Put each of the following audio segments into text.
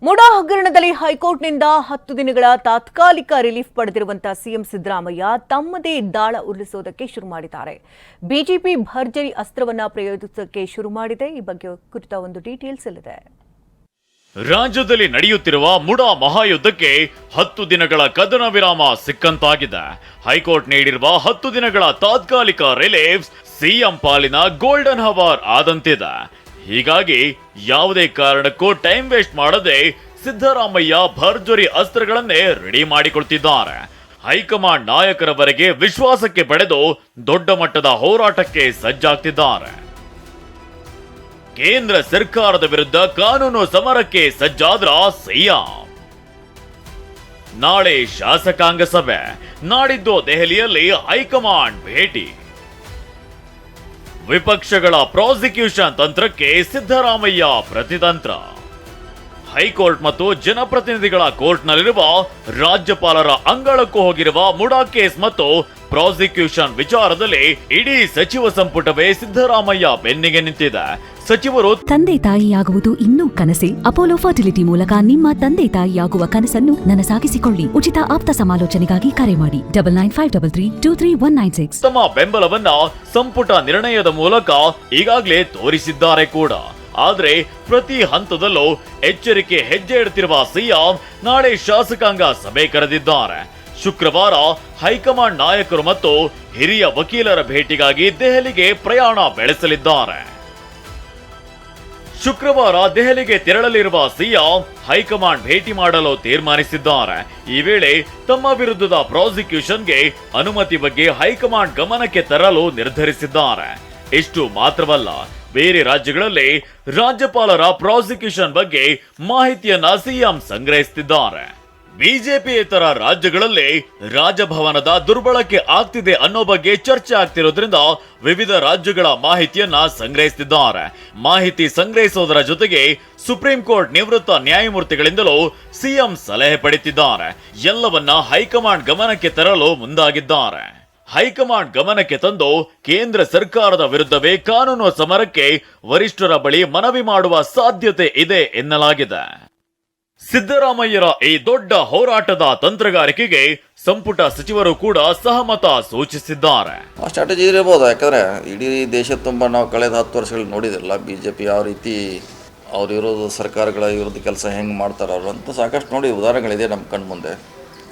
ಮುಡಾ ಹಗರಣದಲ್ಲಿ ಹೈಕೋರ್ಟ್ನಿಂದ 10 ದಿನಗಳ ತಾತ್ಕಾಲಿಕ ರಿಲೀಫ್ ಪಡೆದಿರುವಂತಹ ಸಿಎಂ ಸಿದ್ದರಾಮಯ್ಯ ತಮ್ಮದೇ ದಾಳ ಉರುಳಿಸೋದಕ್ಕೆ ಶುರು ಮಾಡಿದ್ದಾರೆ. ಬಿಜೆಪಿ ಭರ್ಜರಿ ಅಸ್ತ್ರವನ್ನ ಪ್ರಯೋಗಿಸೋದಕ್ಕೆ ಶುರು ಮಾಡಿದೆ. ಈ ಬಗ್ಗೆ ಕುರಿತ ಒಂದು ಡೀಟೇಲ್ಸ್ ಇಲ್ಲಿದೆ. ರಾಜ್ಯದಲ್ಲಿ ನಡೆಯುತ್ತಿರುವ ಮುಡಾ ಮಹಾಯುದ್ಧಕ್ಕೆ 10 ದಿನಗಳ ಕದನ ವಿರಾಮ ಸಿಕ್ಕಂತಾಗಿದೆ. ಹೈಕೋರ್ಟ್ ನೀಡಿರುವ 10 ದಿನಗಳ ತಾತ್ಕಾಲಿಕ ರಿಲೀಫ್ ಸಿಎಂ ಪಾಲಿನ ಗೋಲ್ಡನ್ ಹವರ್ ಆದಂತಿದೆ. ಹೀಗಾಗಿ ಯಾವುದೇ ಕಾರಣಕ್ಕೂ ಟೈಮ್ ವೇಸ್ಟ್ ಮಾಡದೆ ಸಿದ್ದರಾಮಯ್ಯ ಭರ್ಜರಿ ಅಸ್ತ್ರಗಳನ್ನೇ ರೆಡಿ ಮಾಡಿಕೊಳ್ತಿದ್ದಾರೆ. ಹೈಕಮಾಂಡ್ ನಾಯಕರವರೆಗೆ ವಿಶ್ವಾಸಕ್ಕೆ ಪಡೆದು ದೊಡ್ಡ ಮಟ್ಟದ ಹೋರಾಟಕ್ಕೆ ಸಜ್ಜಾಗ್ತಿದ್ದಾರೆ. ಕೇಂದ್ರ ಸರ್ಕಾರದ ವಿರುದ್ಧ ಕಾನೂನು ಸಮರಕ್ಕೆ ಸಜ್ಜಾದ್ರ ಸಿಎಂ. ನಾಳೆ ಶಾಸಕಾಂಗ ಸಭೆ, ನಾಡಿದ್ದು ದೆಹಲಿಯಲ್ಲಿ ಹೈಕಮಾಂಡ್ ಭೇಟಿ. ವಿಪಕ್ಷಗಳ ಪ್ರಾಸಿಕ್ಯೂಷನ್ ತಂತ್ರಕ್ಕೆ ಸಿದ್ದರಾಮಯ್ಯ ಪ್ರತಿತಂತ್ರ. ಹೈಕೋರ್ಟ್ ಮತ್ತು ಜನಪ್ರತಿನಿಧಿಗಳ ಕೋರ್ಟ್ನಲ್ಲಿರುವ ರಾಜ್ಯಪಾಲರ ಅಂಗಳಕ್ಕೂ ಹೋಗಿರುವ ಮುಡಾ ಕೇಸ್ ಮತ್ತು ಪ್ರಾಸಿಕ್ಯೂಷನ್ ವಿಚಾರದಲ್ಲಿ ಇಡೀ ಸಚಿವ ಸಂಪುಟವೇ ಸಿದ್ದರಾಮಯ್ಯ ಬೆನ್ನಿಗೆ ನಿಂತಿದೆ. ಸಚಿವರು ತಂದೆ ತಾಯಿಯಾಗುವುದು ಇನ್ನೂ ಕನಸೇ? ಅಪೋಲೋ ಫರ್ಟಿಲಿಟಿ ಮೂಲಕ ನಿಮ್ಮ ತಂದೆ ತಾಯಿಯಾಗುವ ಕನಸನ್ನು ನನಸಾಗಿಸಿಕೊಳ್ಳಿ. ಉಚಿತ ಆಪ್ತ ಸಮಾಲೋಚನೆಗಾಗಿ ಕರೆ ಮಾಡಿ 9953323196. ತಮ್ಮ ಬೆಂಬಲವನ್ನ ಸಂಪುಟ ನಿರ್ಣಯದ ಮೂಲಕ ಈಗಾಗಲೇ ತೋರಿಸಿದ್ದಾರೆ ಕೂಡ. ಆದ್ರೆ ಪ್ರತಿ ಹಂತದಲ್ಲೂ ಎಚ್ಚರಿಕೆ ಹೆಜ್ಜೆ ಇಡುತ್ತಿರುವ ಸಿಎಂ ನಾಳೆ ಶಾಸಕಾಂಗ ಸಭೆ ಕರೆದಿದ್ದಾರೆ. ಶುಕ್ರವಾರ ಹೈಕಮಾಂಡ್ ನಾಯಕರು ಮತ್ತು ಹಿರಿಯ ವಕೀಲರ ಭೇಟಿಗಾಗಿ ದೆಹಲಿಗೆ ಪ್ರಯಾಣ ಬೆಳೆಸಲಿದ್ದಾರೆ. ಶುಕ್ರವಾರ ದೆಹಲಿಗೆ ತೆರಳಲಿರುವ ಸಿಎಂ ಹೈಕಮಾಂಡ್ ಭೇಟಿ ಮಾಡಲು ತೀರ್ಮಾನಿಸಿದ್ದಾರೆ. ಈ ವೇಳೆ ತಮ್ಮ ವಿರುದ್ಧದ ಪ್ರಾಸಿಕ್ಯೂಷನ್ಗೆ ಅನುಮತಿ ಬಗ್ಗೆ ಹೈಕಮಾಂಡ್ ಗಮನಕ್ಕೆ ತರಲು ನಿರ್ಧರಿಸಿದ್ದಾರೆ. ಇಷ್ಟು ಮಾತ್ರವಲ್ಲ, ಬೇರೆ ರಾಜ್ಯಗಳಲ್ಲಿ ರಾಜ್ಯಪಾಲರ ಪ್ರಾಸಿಕ್ಯೂಷನ್ ಬಗ್ಗೆ ಮಾಹಿತಿಯನ್ನ ಸಿಎಂ ಸಂಗ್ರಹಿಸುತ್ತಿದ್ದಾರೆ. ಬಿಜೆಪಿಯೇತರ ರಾಜ್ಯಗಳಲ್ಲಿ ರಾಜಭವನದ ದುರ್ಬಳಕೆ ಆಗ್ತಿದೆ ಅನ್ನೋ ಬಗ್ಗೆ ಚರ್ಚೆ ಆಗ್ತಿರೋದ್ರಿಂದ ವಿವಿಧ ರಾಜ್ಯಗಳ ಮಾಹಿತಿಯನ್ನ ಸಂಗ್ರಹಿಸುತ್ತಿದ್ದಾರೆ. ಮಾಹಿತಿ ಸಂಗ್ರಹಿಸೋದರ ಜೊತೆಗೆ ಸುಪ್ರೀಂ ಕೋರ್ಟ್ ನಿವೃತ್ತ ನ್ಯಾಯಮೂರ್ತಿಗಳಿಂದಲೂ ಸಿಎಂ ಸಲಹೆ ಪಡೆದಿದ್ದಾರೆ. ಎಲ್ಲವನ್ನ ಹೈಕಮಾಂಡ್ ಗಮನಕ್ಕೆ ತರಲು ಮುಂದಾಗಿದ್ದಾರೆ. ಹೈಕಮಾಂಡ್ ಗಮನಕ್ಕೆ ತಂದು ಕೇಂದ್ರ ಸರ್ಕಾರದ ವಿರುದ್ಧವೇ ಕಾನೂನು ಸಮರಕ್ಕೆ ವರಿಷ್ಠರ ಬಳಿ ಮನವಿ ಮಾಡುವ ಸಾಧ್ಯತೆ ಇದೆ ಎನ್ನಲಾಗಿದೆ. ಸಿದ್ದರಾಮಯ್ಯರ ಈ ದೊಡ್ಡ ಹೋರಾಟದ ತಂತ್ರಗಾರಿಕೆಗೆ ಸಂಪುಟ ಸಚಿವರು ಕೂಡ ಸಹಮತ ಸೂಚಿಸಿದ್ದಾರೆ. ಸ್ಟ್ರಾಟಜಿ ಇರಬಹುದು, ಯಾಕಂದ್ರೆ ಇಡೀ ದೇಶ ತುಂಬ ನಾವು ಕಳೆದ 10 ವರ್ಷಗಳು ನೋಡಿದಿಲ್ಲ ಬಿಜೆಪಿ ಯಾವ ರೀತಿ ಅವ್ರು ಇರೋದು ಸರ್ಕಾರಗಳ ವಿರುದ್ಧ ಕೆಲಸ ಹೆಂಗೆ ಮಾಡ್ತಾರೆ ಅವರು ಅಂತ ಸಾಕಷ್ಟು ನೋಡಿ ಉದಾಹರಣೆಗಳಿದೆ ನಮ್ಮ ಕಣ್ಣು ಮುಂದೆ.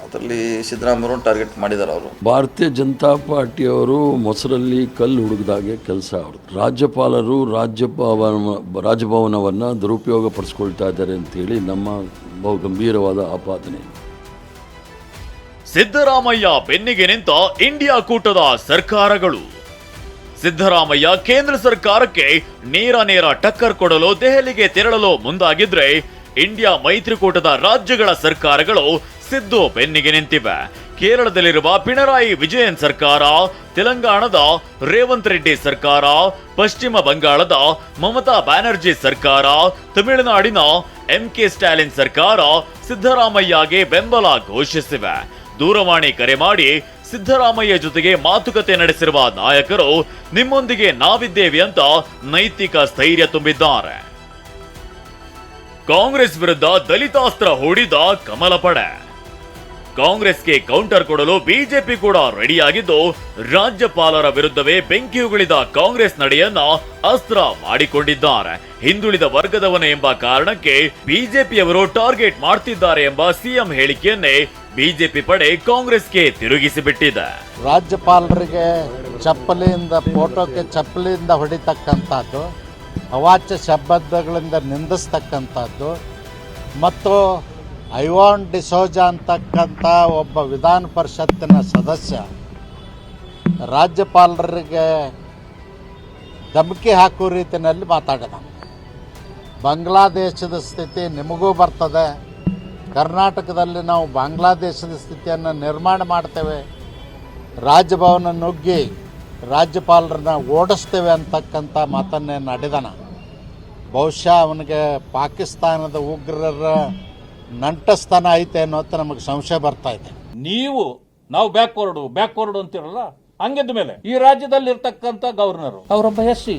ಅದರಲ್ಲಿ ಸಿದ್ದರಾಮಯ್ಯವರು ಟಾರ್ಗೆಟ್ ಮಾಡಿದ್ದಾರೆ. ಅವರು ಭಾರತೀಯ ಜನತಾ ಪಾರ್ಟಿಯವರು ಮೊಸರಲ್ಲಿ ಕಲ್ಲು ಹುಡುಗದಾಗೆ ಕೆಲಸ. ಅವರು ರಾಜ್ಯಪಾಲರು ರಾಜಭವನವನ್ನು ದುರುಪಯೋಗ ಪಡಿಸ್ಕೊಳ್ತಾ ಇದ್ದಾರೆ ಅಂತೇಳಿ ನಮ್ಮ ಬಹು ಗಂಭೀರವಾದ ಆಪಾದನೆ. ಸಿದ್ದರಾಮಯ್ಯ ಬೆನ್ನಿಗೆ ನಿಂತ ಇಂಡಿಯಾ ಕೂಟದ ಸರ್ಕಾರಗಳು. ಸಿದ್ದರಾಮಯ್ಯ ಕೇಂದ್ರ ಸರ್ಕಾರಕ್ಕೆ ನೇರ ಟಕ್ಕರ್ ಕೊಡಲು ದೆಹಲಿಗೆ ತೆರಳಲು ಮುಂದಾಗಿದ್ರೆ, ಇಂಡಿಯಾ ಮೈತ್ರಿಕೂಟದ ರಾಜ್ಯಗಳ ಸರ್ಕಾರಗಳು ಸಿದ್ದು ಬೆನ್ನಿಗೆ ನಿಂತಿವೆ. ಕೇರಳದಲ್ಲಿರುವ ಪಿಣರಾಯಿ ವಿಜಯನ್ ಸರ್ಕಾರ, ತೆಲಂಗಾಣದ ರೇವಂತ್ ರೆಡ್ಡಿ ಸರ್ಕಾರ, ಪಶ್ಚಿಮ ಬಂಗಾಳದ ಮಮತಾ ಬ್ಯಾನರ್ಜಿ ಸರ್ಕಾರ, ತಮಿಳುನಾಡಿನ ಎಂಕೆ ಸ್ಟಾಲಿನ್ ಸರ್ಕಾರ ಸಿದ್ದರಾಮಯ್ಯಗೆ ಬೆಂಬಲ ಘೋಷಿಸಿವೆ. ದೂರವಾಣಿ ಕರೆ ಮಾಡಿ ಸಿದ್ದರಾಮಯ್ಯ ಜೊತೆಗೆ ಮಾತುಕತೆ ನಡೆಸಿರುವ ನಾಯಕರು ನಿಮ್ಮೊಂದಿಗೆ ನಾವಿದ್ದೇವೆ ಅಂತ ನೈತಿಕ ಸ್ಥೈರ್ಯ ತುಂಬಿದ್ದಾರೆ. ಕಾಂಗ್ರೆಸ್ ವಿರುದ್ಧ ದಲಿತಾಸ್ತ್ರ ಹೂಡಿದ ಕಮಲ ಪಡೆ. ಕಾಂಗ್ರೆಸ್ಗೆ ಕೌಂಟರ್ ಕೊಡಲು ಬಿಜೆಪಿ ಕೂಡ ರೆಡಿಯಾಗಿದ್ದು, ರಾಜ್ಯಪಾಲರ ವಿರುದ್ಧವೇ ಬೆಂಕಿ ಉಗುಳಿದ ಕಾಂಗ್ರೆಸ್ ನಡೆಯನ್ನ ಅಸ್ತ್ರ ಮಾಡಿಕೊಂಡಿದ್ದಾರೆ. ಹಿಂದುಳಿದ ವರ್ಗದವನೇ ಎಂಬ ಕಾರಣಕ್ಕೆ ಬಿಜೆಪಿಯವರು ಟಾರ್ಗೆಟ್ ಮಾಡ್ತಿದ್ದಾರೆ ಎಂಬ ಸಿಎಂ ಹೇಳಿಕೆಯನ್ನೇ ಬಿಜೆಪಿ ಪಡೆ ಕಾಂಗ್ರೆಸ್ಗೆ ತಿರುಗಿಸಿಬಿಟ್ಟಿದೆ. ರಾಜ್ಯಪಾಲರಿಗೆ ಫೋಟೋಕ್ಕೆ ಚಪ್ಪಲಿಯಿಂದ ಹೊಡಿತಕ್ಕಂಥದ್ದು, ಅವಾಚ್ಯ ಶಬ್ದಗಳಿಂದ ನಿಂದಿಸ್ತಕ್ಕಂಥದ್ದು ಮತ್ತು ಐವಾನ್ ಡಿಸೋಜಾ ಅಂತಕ್ಕಂಥ ಒಬ್ಬ ವಿಧಾನ ಪರಿಷತ್ತಿನ ಸದಸ್ಯ ರಾಜ್ಯಪಾಲರಿಗೆ ಧಮಕಿ ಹಾಕುವ ರೀತಿಯಲ್ಲಿ ಮಾತಾಡಿದ. ಬಾಂಗ್ಲಾದೇಶದ ಸ್ಥಿತಿ ನಿಮಗೂ ಬರ್ತದೆ, ಕರ್ನಾಟಕದಲ್ಲಿ ನಾವು ಬಾಂಗ್ಲಾದೇಶದ ಸ್ಥಿತಿಯನ್ನು ನಿರ್ಮಾಣ ಮಾಡ್ತೇವೆ, ರಾಜಭವನ ನುಗ್ಗಿ ರಾಜ್ಯಪಾಲರನ್ನ ಓಡಿಸ್ತೇವೆ ಅಂತಕ್ಕಂಥ ಮಾತನ್ನೇ ನಡೆದನ. ಬಹುಶಃ ಅವನಿಗೆ ಪಾಕಿಸ್ತಾನದ ಉಗ್ರರ ನಂಟಸ್ಥಾನ ಐತೆ ಅನ್ನೋದು ನಮಗೆ ಸಂಶಯ ಬರ್ತಾ ಇದೆ. ನಾವು ಬ್ಯಾಕ್ವರ್ಡ್ ಅಂತಿರಲ್ಲ, ಹಂಗಿದ್ದ ಮೇಲೆ ಈ ರಾಜ್ಯದಲ್ಲಿ ಇರ್ತಕ್ಕಂಥ ಗವರ್ನರ್ ಅವರೊಬ್ಬ ಎಸ್ಸಿ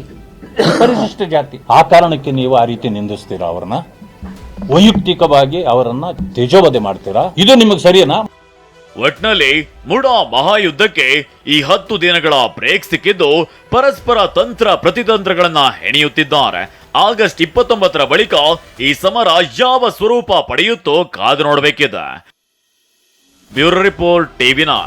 ಪರಿಶಿಷ್ಟ ಜಾತಿ, ಆ ಕಾರಣಕ್ಕೆ ನೀವು ಆ ರೀತಿ ನಿಂದಿಸ್ತೀರಾ ಅವ್ರನ್ನ? ವೈಯಕ್ತಿಕವಾಗಿ ಅವರನ್ನ ತೇಜೋವಧೆ ಮಾಡ್ತೀರಾ? ಇದು ನಿಮಗೆ ಸರಿನಾ? ಒಟ್ನಲ್ಲಿ ಮುಡಾ ಮಹಾಯುದ್ಧಕ್ಕೆ ಈ 10 ದಿನಗಳ ಬ್ರೇಕ್ ಸಿಕ್ಕಿದ್ದು ಪರಸ್ಪರ ತಂತ್ರ ಪ್ರತಿತಂತ್ರಗಳನ್ನ ಹೆಣೆಯುತ್ತಿದ್ದಾರೆ. ಆಗಸ್ಟ್ 29ರ ಬಳಿಕ ಈ ಸಮರ ಯಾವ ಸ್ವರೂಪ ಪಡೆಯುತ್ತೋ ಕಾದು ನೋಡಬೇಕಿದೆ. Bureau report, TV9.